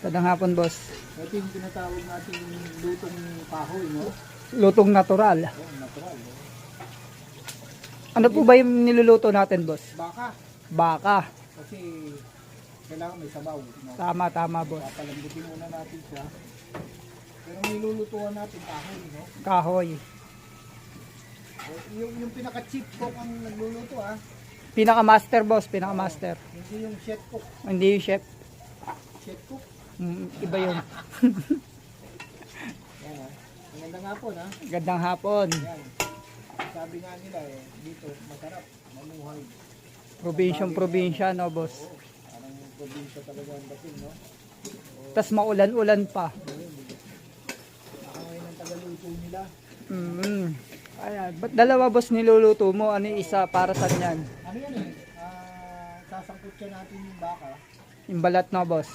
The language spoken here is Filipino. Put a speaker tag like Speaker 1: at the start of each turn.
Speaker 1: Magandang hapon, boss.
Speaker 2: Ito yung tinatawag natin lutong kahoy, no?
Speaker 1: Lutong natural.
Speaker 2: Oh, natural. No?
Speaker 1: Ano po ba yung niluluto natin, boss?
Speaker 2: Baka.
Speaker 1: Baka.
Speaker 2: Kasi kailangan may sabaw. No?
Speaker 1: Tama, boss.
Speaker 2: Papalambutin muna natin siya. Pero may lulutuan natin kahoy, no?
Speaker 1: Kahoy.
Speaker 2: Yung pinaka-cheap cook ang nagluluto, ah.
Speaker 1: Pinaka-master, boss. Pinaka-master.
Speaker 2: Hindi yung chef cook.
Speaker 1: Hindi yung chef.
Speaker 2: Chef cook.
Speaker 1: Iba yun.
Speaker 2: Yan, ah. Magandang hapon, ha?
Speaker 1: Gandang hapon.
Speaker 2: Yan. Sabi nga nila, dito, masarap, mamuhay.
Speaker 1: Probinsya, no, boss?
Speaker 2: Oo, parang probinsya talaga ang dating, no?
Speaker 1: Tas maulan-ulan pa.
Speaker 2: Baka ngayon ang tagaluto nila.
Speaker 1: Ayan. Ba't dalawa, boss, niluluto mo? Ano yung isa para saan yan?
Speaker 2: Ano yan, sasangkot siya natin yung baka.
Speaker 1: Yung balat, no, boss?